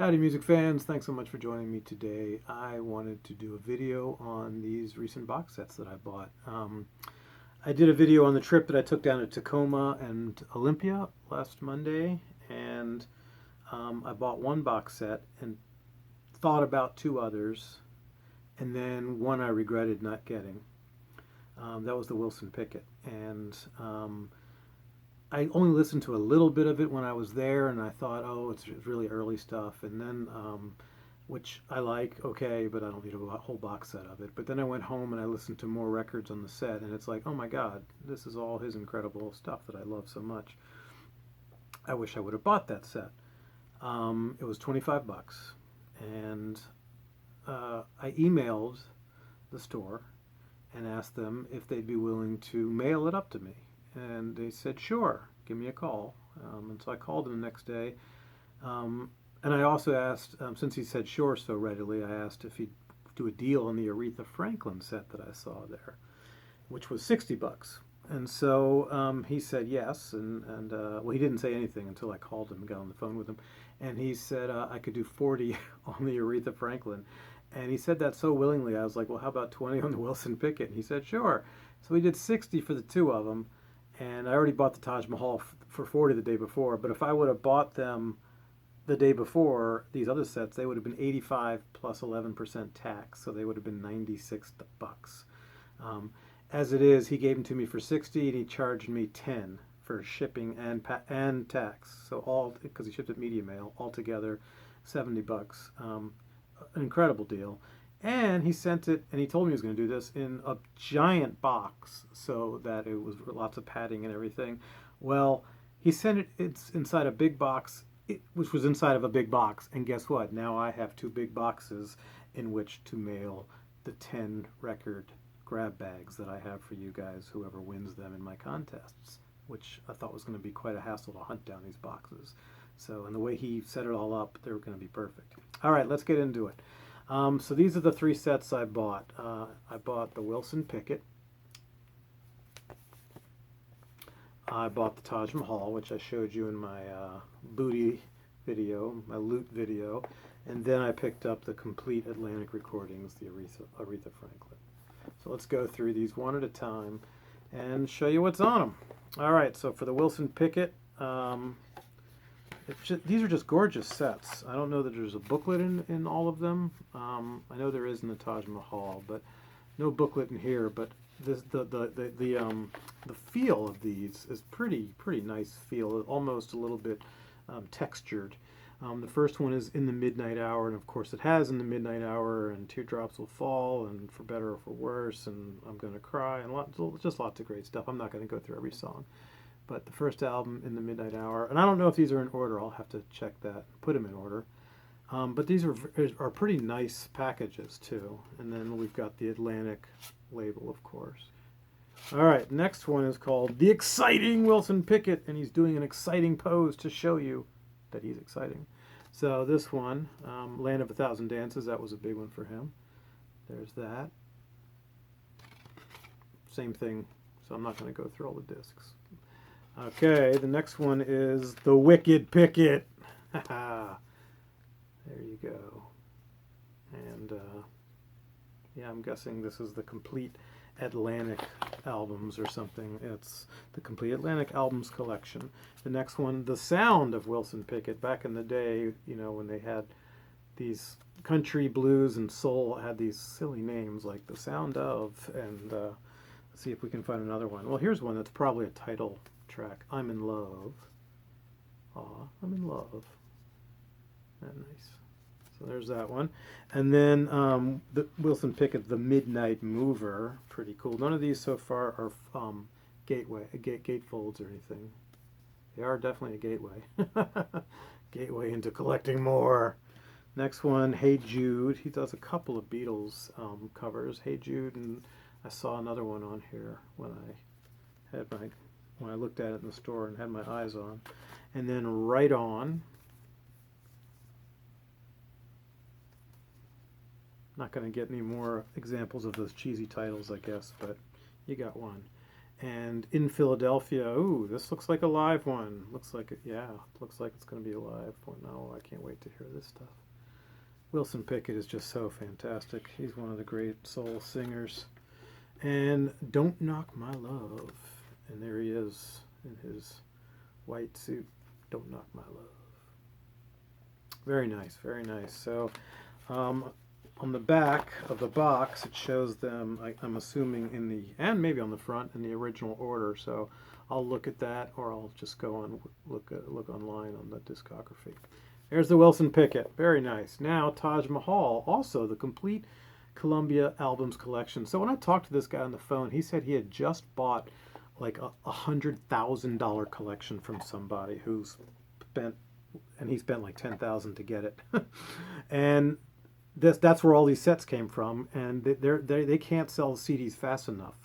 Howdy music fans, thanks so much for joining me today. I wanted to do a video on these recent box sets that I bought. I did a video on the trip that I took down to Tacoma and Olympia last Monday, and I bought one box set and thought about two others, and then one I regretted not getting. That was the Wilson Pickett, and I only listened to a little bit of it when I was there, and I thought, oh, it's really early stuff. And then, which I like, okay, but I don't need a whole box set of it. But then I went home and I listened to more records on the set, and it's like, oh my God, this is all his incredible stuff that I love so much. I wish I would have bought that set. It was 25 bucks, and I emailed the store and asked them if they'd be willing to mail it up to me. And they said, sure, give me a call. And so I called him the next day. And I also asked, since he said sure so readily, I asked if he'd do a deal on the Aretha Franklin set that I saw there, which was 60 bucks. And so he said yes. And well, he didn't say anything until I called him and got on the phone with him. And he said I could do 40 on the Aretha Franklin. And he said that so willingly. I was like, well, how about 20 on the Wilson Pickett? And he said, sure. So we did 60 for the two of them. And I already bought the Taj Mahal for 40 the day before. But if I would have bought them the day before, these other sets, they would have been 85 plus 11% tax. So they would have been 96 bucks. As it is, he gave them to me for 60 and he charged me 10 for shipping and tax. So all, because he shipped it media mail, altogether 70 bucks. An incredible deal. And he sent it, and he told me he was going to do this, in a giant box so that it was lots of padding and everything. Well, he sent it, it's inside a big box, which was inside of a big box. And guess what? Now I have two big boxes in which to mail the 10 record grab bags that I have for you guys, whoever wins them in my contests, which I thought was going to be quite a hassle to hunt down these boxes. So, and the way he set it all up, they were going to be perfect. All right, let's get into it. So these are the three sets I bought. I bought the Wilson Pickett. I bought the Taj Mahal, which I showed you in my booty video, my loot video. And then I picked up the complete Atlantic recordings, the Aretha Franklin. So let's go through these one at a time and show you what's on them. All right, so for the Wilson Pickett, these are just gorgeous sets. I don't know that there's a booklet in all of them. I know there is in the Taj Mahal, but no booklet in here. But this, the feel of these is pretty nice feel, almost a little bit textured. The first one is In the Midnight Hour, and of course it has In the Midnight Hour, and Teardrops Will Fall, and For Better or For Worse, and I'm Gonna Cry, and just lots of great stuff. I'm not going to go through every song. But the first album, In the Midnight Hour, and I don't know if these are in order. I'll have to check that, put them in order. But these are pretty nice packages too. And then we've got the Atlantic label, of course. All right, next one is called The Exciting Wilson Pickett, and he's doing an exciting pose to show you that he's exciting. So this one, Land of a Thousand Dances, that was a big one for him. There's that. Same thing, so I'm not going to go through all the discs. Okay, the next one is The Wicked Pickett. There you go. And yeah, I'm guessing this is the complete Atlantic albums or something. It's the complete Atlantic albums collection. The next one, The Sound of Wilson Pickett. Back in the day, you know, when they had these country, blues, and soul had these silly names like The Sound of, and let's see if we can find another one. Well, here's one that's probably a title track. I'm in Love. Aw, I'm in love. That nice. So there's that one. And then the Wilson Pickett, The Midnight Mover. Pretty cool. None of these so far are gatefolds or anything. They are definitely a gateway. Gateway into collecting more. Next one, Hey Jude. He does a couple of Beatles covers. Hey Jude, and I saw another one on here when I looked at it in the store and had my eyes on. And then Right On. Not going to get any more examples of those cheesy titles, I guess, but you got one. And in Philadelphia, ooh, this looks like a live one. Looks like it, yeah, looks like it's going to be a live one. No, I can't wait to hear this stuff. Wilson Pickett is just so fantastic. He's one of the great soul singers. And Don't Knock My Love. And there he is in his white suit. Don't Knock My Love. Very nice, very nice. So on the back of the box, it shows them, I'm assuming in the, and maybe on the front, in the original order. So I'll look at that, or I'll just go on, look online on the discography. There's the Wilson Pickett. Very nice. Now Taj Mahal, also the complete Columbia albums collection. So when I talked to this guy on the phone, he said he had just bought like a $100,000 collection from somebody who's spent, and he spent like $10,000 to get it. And that's where all these sets came from, and they can't sell CDs fast enough.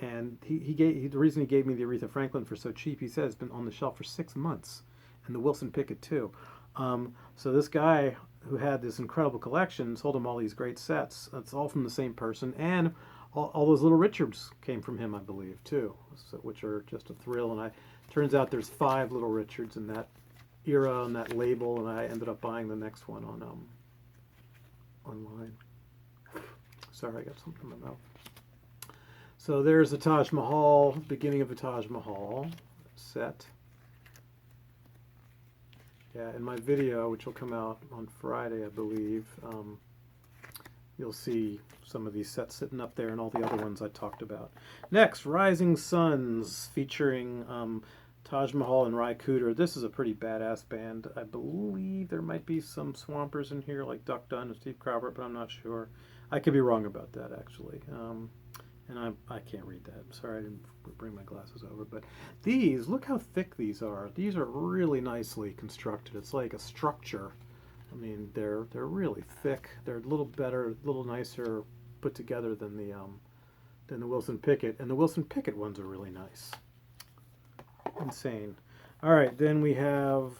And the reason he gave me the Aretha Franklin for so cheap, he said it's been on the shelf for 6 months, and the Wilson Pickett too. So this guy who had this incredible collection sold him all these great sets. It's all from the same person, and all those Little Richards came from him, I believe, too, so, which are just a thrill. And turns out there's 5 Little Richards in that era on that label, and I ended up buying the next one on online. Sorry, I got something in my mouth. So there's the Taj Mahal, beginning of the Taj Mahal set. Yeah, in my video, which will come out on Friday, I believe, you'll see some of these sets sitting up there and all the other ones I talked about. Next, Rising Suns, featuring Taj Mahal and Ry Cooder. This is a pretty badass band. I believe there might be some Swampers in here, like Duck Dunn and Steve Cropper, but I'm not sure. I could be wrong about that, actually. And I can't read that. I'm sorry, I didn't bring my glasses over. But these, look how thick these are. These are really nicely constructed. It's like a structure. I mean, they're really thick. They're a little better, a little nicer put together than the Wilson Pickett. And the Wilson Pickett ones are really nice. Insane. All right, then we have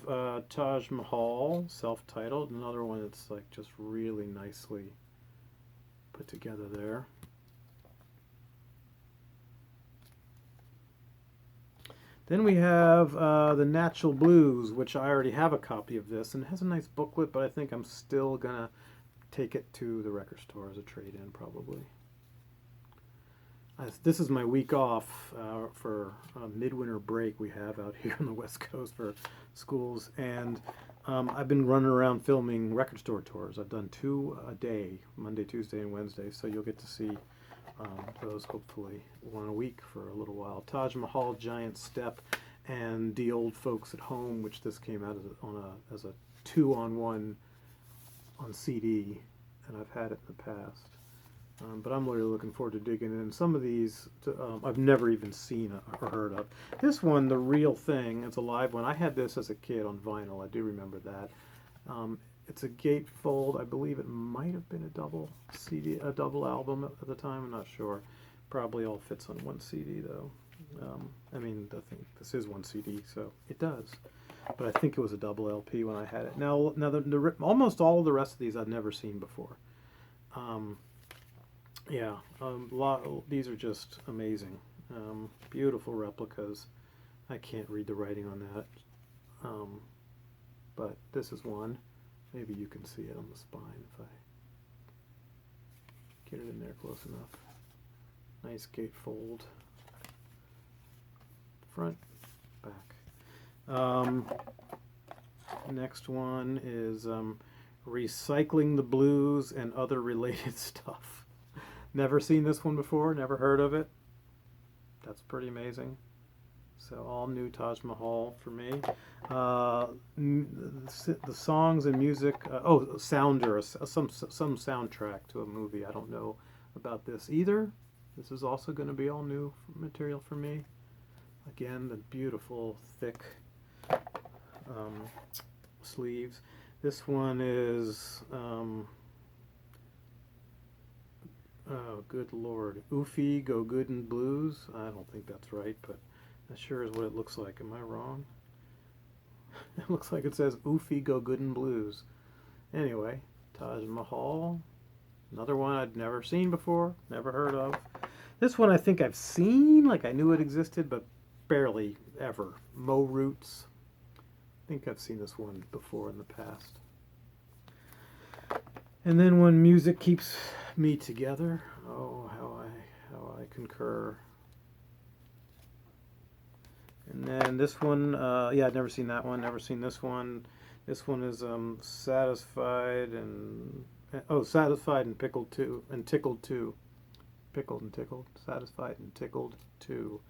Taj Mahal, self-titled. Another one that's like just really nicely put together there. Then we have the Natural Blues, which I already have a copy of this, and it has a nice booklet, but I think I'm still going to take it to the record store as a trade-in, probably. This is my week off for a midwinter break we have out here on the West Coast for schools, and I've been running around filming record store tours. I've done 2 a day, Monday, Tuesday, and Wednesday, so you'll get to see those hopefully 1 a week for a little while. Taj Mahal, Giant Step, and The Old Folks at Home, which this came out as a 2-on-1 on CD, and I've had it in the past. But I'm really looking forward to digging in. Some of these I've never even seen or heard of. This one, The Real Thing, it's a live one. I had this as a kid on vinyl. I do remember that. It's a gatefold. I believe it might have been a double CD, a double album at the time. I'm not sure. Probably all fits on 1 CD though. I mean, I think this is 1 CD, so it does. But I think it was a double LP when I had it. Now almost all of the rest of these I've never seen before. Yeah, these are just amazing. Beautiful replicas. I can't read the writing on that. But this is one. Maybe you can see it on the spine if I get it in there close enough. Nice gatefold. Front, back. Next one is Recycling the Blues and Other Related Stuff. Never seen this one before, never heard of it. That's pretty amazing. So all new Taj Mahal for me. The songs and music, sounder, some soundtrack to a movie. I don't know about this either. This is also going to be all new material for me. Again, the beautiful thick sleeves. This one is, oh good lord, Oofy Go Good and Blues. I don't think that's right, but that sure is what it looks like. Am I wrong? It looks like it says Oofy Go Good and Blues. Anyway, Taj Mahal. Another one I'd never seen before, never heard of. This one I think I've seen, like I knew it existed, but barely ever. Mo Roots. I think I've seen this one before in the past. And then When Music Keeps Me Together. Oh, how I concur. And then this one, yeah, I've never seen that one. Never seen this one. This one is Satisfied and Satisfied and Pickled Too, and Tickled Too. Pickled and Tickled. Satisfied and Tickled Too.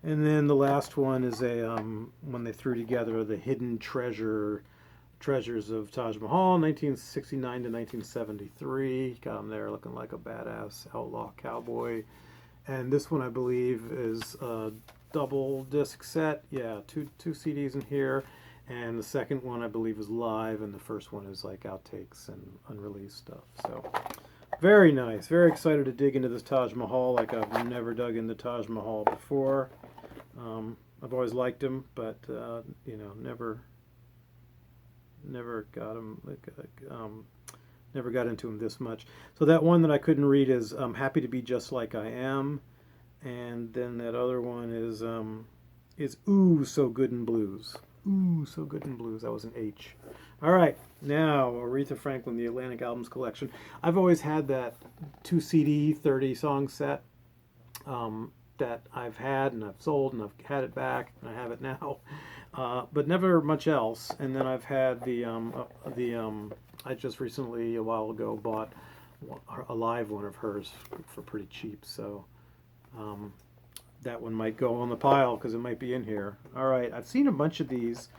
And then the last one is a when they threw together the hidden treasures of Taj Mahal, 1969 to 1973. Got him there looking like a badass outlaw cowboy. And this one I believe is a double disc set. Yeah, two CDs in here. And the second one I believe is live, and the first one is like outtakes and unreleased stuff. So very nice. Very excited to dig into this Taj Mahal like I've never dug into Taj Mahal before. I've always liked him, but you know, never got him. Never got into him this much. So that one that I couldn't read is "Happy to Be Just Like I Am," and then that other one is "Ooh So Good in Blues." Ooh, So Good in Blues. That was an H. All right, now Aretha Franklin, the Atlantic Albums Collection. I've always had that 2 CD 30 song set. That I've had and I've sold and I've had it back and I have it now, but never much else. And then I've had I just recently a while ago bought a live one of hers for pretty cheap, so that one might go on the pile because it might be in here. All right, I've seen a bunch of these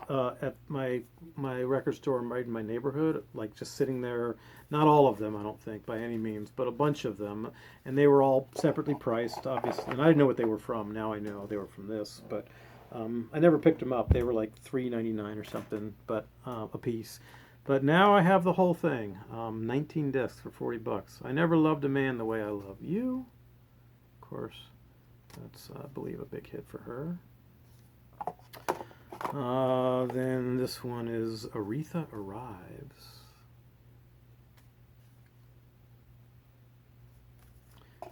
at my record store right in my neighborhood, like just sitting there. Not all of them, I don't think, by any means, but a bunch of them, and they were all separately priced, obviously. And I didn't know what they were from. Now I know they were from this, but I never picked them up. They were like $3.99 or something, but a piece. But now I have the whole thing, 19 discs for $40. I never loved a man the way I love you. Of course, that's I believe a big hit for her. Then this one is Aretha Arrives.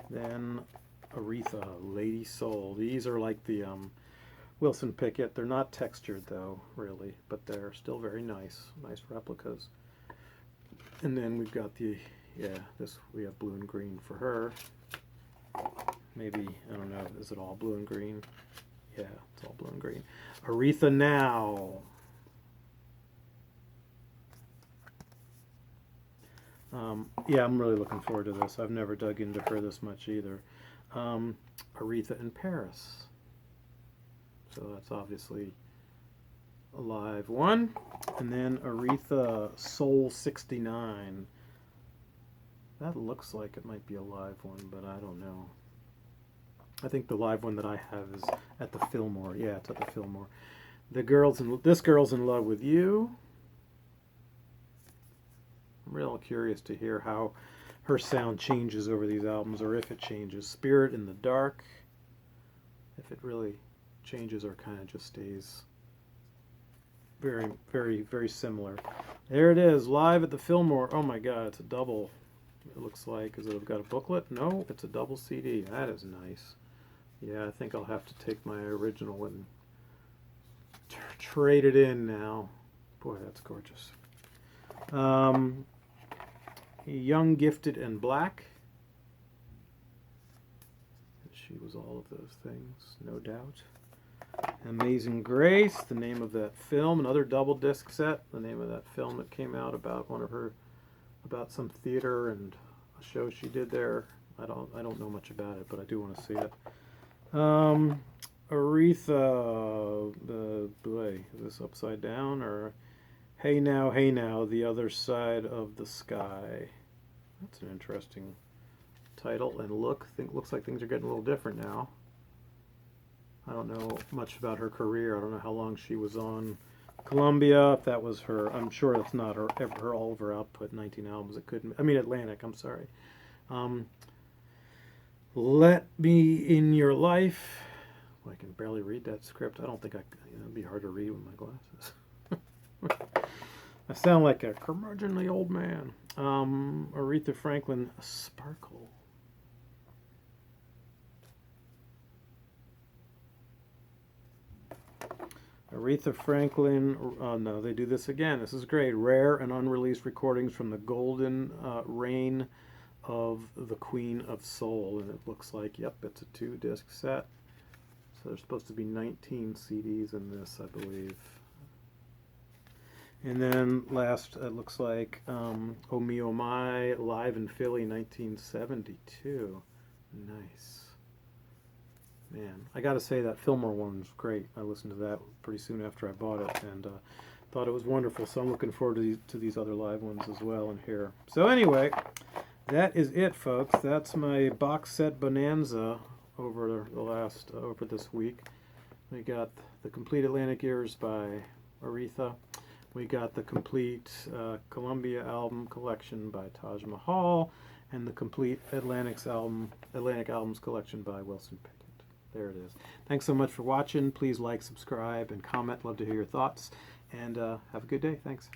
Then Aretha, Lady Soul. These are like the Wilson Pickett. They're not textured though, really, but they're still very nice. Nice replicas. And then we've got we have blue and green for her. Maybe, I don't know, is it all blue and green? Yeah, it's all blue and green. Aretha Now. Yeah, I'm really looking forward to this. I've never dug into her this much either. Aretha in Paris. So that's obviously a live one. And then Aretha Soul 69. That looks like it might be a live one, but I don't know. I think the live one that I have is at the Fillmore. Yeah, it's at the Fillmore. This Girl's in Love with You. I'm real curious to hear how her sound changes over these albums, or if it changes. Spirit in the Dark. If it really changes or kind of just stays very, very, very similar. There it is, live at the Fillmore. Oh my God, it's a double. It looks like, is it got a booklet? No, it's a double CD. That is nice. Yeah, I think I'll have to take my original and trade it in now. Boy, that's gorgeous. Young, Gifted, and Black. She was all of those things, no doubt. Amazing Grace, the name of that film, another double disc set. The name of that film that came out about about some theater and a show she did there. I don't know much about it, but I do want to see it. Aretha, boy, is this upside down or Hey Now, The Other Side of the Sky. That's an interesting title and look. Looks like things are getting a little different now. I don't know much about her career. I don't know how long she was on Columbia, if that was her. I'm sure that's not her all of her output, 19 albums. It couldn't. I mean Atlantic. I'm sorry. Let Me in Your Life. Well, I can barely read that script. I don't think it'd be hard to read with my glasses. I sound like a curmudgeonly old man. Aretha Franklin, Sparkle. Aretha Franklin. Oh no, they do this again. This is great. Rare and unreleased recordings from the golden reign of the Queen of Soul. And it looks like, yep, it's a 2-disc set. So there's supposed to be 19 CDs in this, I believe. And then last, it looks like Oh Me Oh My, live in Philly, 1972. Nice. Man, I got to say that Fillmore one's great. I listened to that pretty soon after I bought it and thought it was wonderful. So I'm looking forward to these other live ones as well in here. So anyway, that is it, folks. That's my box set bonanza over this week. We got the complete Atlantic Ears by Aretha. We got the complete Columbia album collection by Taj Mahal, and the complete Atlantic albums collection by Wilson Pickett. There it is. Thanks so much for watching. Please like, subscribe, and comment. Love to hear your thoughts. And have a good day. Thanks.